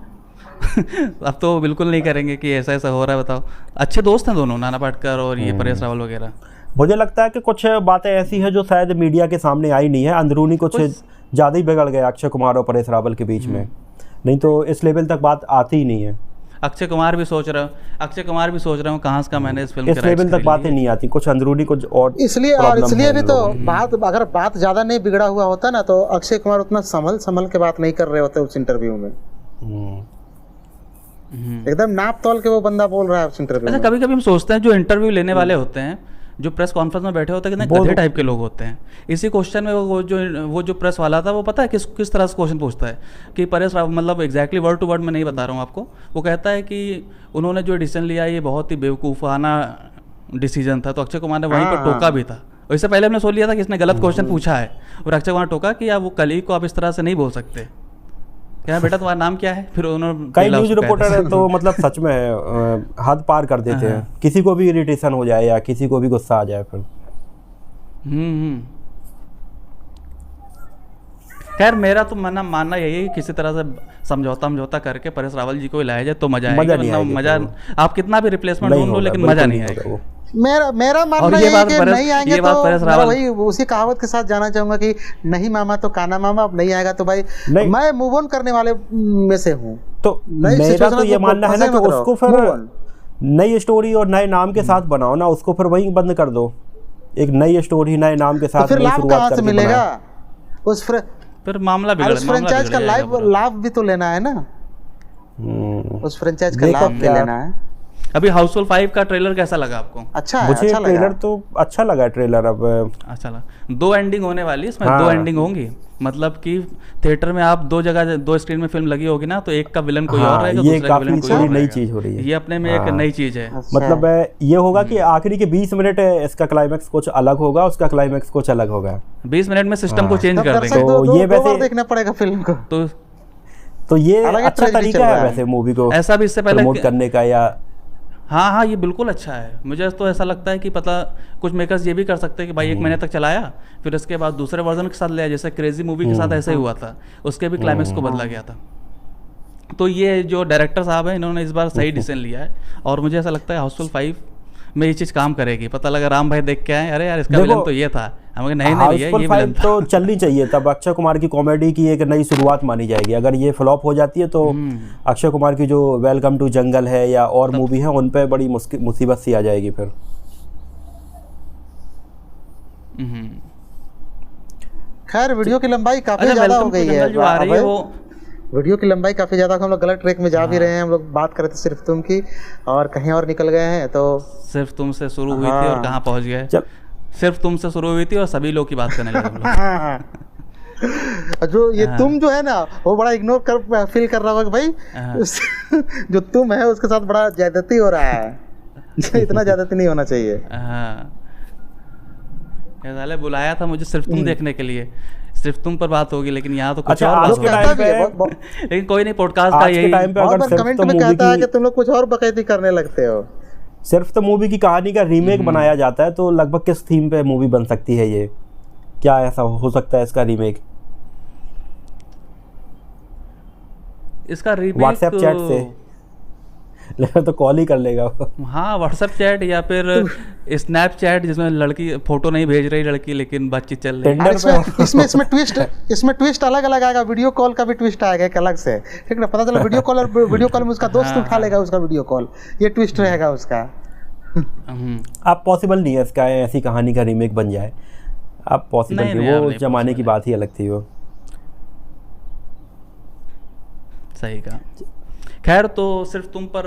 अब तो बिल्कुल नहीं करेंगे कि ऐसा ऐसा हो रहा है, बताओ। अच्छे दोस्त हैं दोनों, नाना पाटेकर और ये परेश रावल वगैरह। मुझे लगता है कि कुछ बातें ऐसी हैं जो शायद मीडिया के सामने आई नहीं है, अंदरूनी कुछ ज़्यादा ही बिगड़ गया अक्षय कुमार और परेश रावल के बीच में, नहीं तो इस लेवल तक बात आती ही नहीं है। अक्षय कुमार भी सोच रहा हूँ कहाँ से मैंने इस फिल्म इस लेवल तक बातें नहीं आती, कुछ अंदरूनी कुछ और इसलिए भी तो बात, अगर बात ज्यादा नहीं बिगड़ा हुआ होता ना तो अक्षय कुमार उतना संभल के बात नहीं कर रहे होते उस इंटरव्यू में। एकदम नाप तोल के वो बंदा बोल रहा है उस इंटरव्यू में। कभी कभी हम सोचते हैं जो इंटरव्यू लेने वाले होते हैं, जो प्रेस कॉन्फ्रेंस में बैठे होते हैं, कितने गधे टाइप के लोग होते हैं। इसी क्वेश्चन में वो जो प्रेस वाला था, वो पता है किस तरह से क्वेश्चन पूछता है कि परेश रावल, मतलब एग्जैक्टली वर्ड टू वर्ड में नहीं बता रहा हूँ आपको, वो कहता है कि उन्होंने जो डिसीजन लिया ये बहुत ही बेवकूफ़ाना डिसीजन था। तो अक्षय कुमार ने वहीं पर टोका भी था। इससे पहले हमने सोच लिया था कि इसने गलत क्वेश्चन पूछा है, और अक्षय कुमार टोका कि आप वो कलीग को आप इस तरह से नहीं बोल सकते। क्या बेटा तुम्हारा नाम क्या है? फिर उन्होंने कई न्यूज रिपोर्टर तो मतलब सच में हद पार कर देते हैं, किसी को भी इरिटेशन हो जाए या किसी को भी गुस्सा आ जाए फिर। खैर मेरा तो मानना यही है कि किसी तरह से समझौता करके परेश रावल जी को लाया जाए तो मजा आएगा। मजा आप कितना भी रिप्लेसमेंट ढूंढ लो, लेकिन मजा नहीं आएगा। मेरा मानना ये है बात कि नहीं आएंगे तो मैं वही उसी कहावत के साथ जाना चाहूंगा कि नहीं मामा तो काना मामा, अब नहीं आएगा तो भाई मैं मूव ऑन करने वाले में से हूँ। तो मेरा तो ये मानना है ना कि उसको फिर नई स्टोरी और नए नाम के साथ बनाओ ना, उसको फिर वहीं बंद कर दो। एक नई स्टोरी नए नाम के साथ फिर लाभ कहाँ से मिलेगा? फिर मामला बिगड़ फ्रेंचाइज का लाभ भी तो लेना है ना, उस फ्रेंचाइज का लाभ भी लेना है। अभी हाउसफुल 5 का ट्रेलर कैसा लगा आपको? अच्छा है, मुझे अच्छा ट्रेलर तो अच्छा लगा ट्रेलर। अब अच्छा लगा। 2 एंडिंग होने वाली, इसमें 2 एंडिंग होंगी, मतलब कि थिएटर में आप 2 जगह 2 स्क्रीन में फिल्म लगी होगी ना, तो एक का विलन कोई और रहेगा, दूसरे का विलन कोई और नई चीज हो रही है। ये अपने में एक नई चीज है। मतलब ये होगा कि आखिरी के 20 मिनट इसका क्लाइमैक्स कुछ अलग होगा, उसका क्लाइमैक्स कुछ अलग होगा। 20 मिनट में सिस्टम को चेंज कर देंगे। तो ये वैसे देखना पड़ेगा फिल्म को, तो ये अच्छा तरीका है वैसे मूवी को ऐसा भी इससे पहले प्रमोट करने का। या हाँ, ये बिल्कुल अच्छा है। मुझे तो ऐसा लगता है कि कुछ मेकर्स ये भी कर सकते हैं कि भाई 1 महीने तक चलाया, फिर उसके बाद दूसरे वर्जन के साथ लिया, जैसे क्रेजी मूवी के साथ ऐसा ही हुआ था, उसके भी क्लाइमैक्स को बदला गया था। तो ये जो डायरेक्टर साहब हैं, इन्होंने इस बार सही डिसीजन लिया है, और मुझे ऐसा लगता है हाउसफुल 5 में ये चीज़ काम करेगी। पता लगा राम भाई देख के आए, अरे यार इसका विलन तो ये था, हमें नहीं भैया ये विलन था। तो चलनी चाहिए, तब अक्षय कुमार की कॉमेडी की एक नई शुरुआत मानी जाएगी। अगर ये फ्लॉप हो जाती है तो अक्षय कुमार की जो वेलकम टू जंगल है या और मूवी है, उन पे बड़ी मुसीबत सी आ जाएगी फिर। खैर वीडियो की लंबाई काफी ज्यादा हो गई है, जो आ रही है वो वीडियो की लंबाई काफ़ी ज़्यादा, हम लोग गलत ट्रैक में जा भी रहे हैं। हम लोग बात कर रहे थे सिर्फ तुम की और कहीं और निकल गए हैं। तो सिर्फ तुम से शुरू हुई थी और कहाँ पहुँच गए? सिर्फ तुम से शुरू हुई थी और सभी लोग की बात करने लगे। जो ये तुम जो है ना, वो बड़ा इग्नोर कर फील कर रहा होगा कि भाई जो तुम है उसके साथ बड़ा ज्यादती हो रहा है। इतना ज्यादती नहीं होना चाहिए। बुलाया था मुझे सिर्फ तुम देखने के लिए, सिर्फ तुम पर बात होगी, लेकिन यहाँ तो कुछ अच्छा, और आज के टाइम पे लेकिन कोई नहीं, पॉडकास्ट का यही टाइम पे अगर कमेंट में कहता है कि तुम लोग कुछ और बकैती करने लगते हो। सिर्फ तो मूवी की कहानी का रीमेक बनाया जाता है, तो लगभग किस थीम पे मूवी बन सकती है ये? क्या ऐसा हो सकता है इसका रीमेक? इसका रीमेक व्हाट्सएप चैट से लेकिन तो कॉल ही कर लेगा वो। हाँ, व्हाट्सएप चैट या फिर स्नैपचैट, जिसमें लड़की फोटो नहीं भेज रही लड़की, लेकिन बातचीत चल रही है। और इसमें ट्विस्ट अलग अलग आएगा, वीडियो कॉल का भी ट्विस्ट आएगा एक अलग से, ठीक ना, पता चला वीडियो कॉल में उसका दोस्त उठा लेगा उसका वीडियो कॉल, ये ट्विस्ट रहेगा उसका। आप पॉसिबल नहीं है इसका ऐसी कहानी का रीमेक बन जाए, आप पॉसिबल नहीं, वो जमाने की बात ही अलग थी वो। सही कहा। खैर, तो सिर्फ तुम पर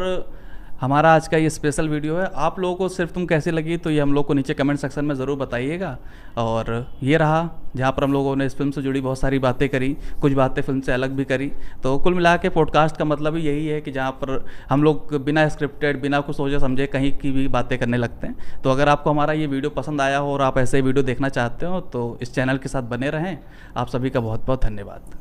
हमारा आज का ये स्पेशल वीडियो है। आप लोगों को सिर्फ तुम कैसी लगी तो ये हम लोग को नीचे कमेंट सेक्शन में ज़रूर बताइएगा। और ये रहा जहाँ पर हम लोगों ने इस फिल्म से जुड़ी बहुत सारी बातें करी, कुछ बातें फिल्म से अलग भी करी। तो कुल मिला के पॉडकास्ट का मतलब ही यही है कि जहाँ पर हम लोग बिना स्क्रिप्टेड, बिना कुछ सोचे समझे कहीं की भी बातें करने लगते हैं। तो अगर आपको हमारा ये वीडियो पसंद आया हो और आप ऐसे वीडियो देखना चाहते हो तो इस चैनल के साथ बने रहें। आप सभी का बहुत बहुत धन्यवाद।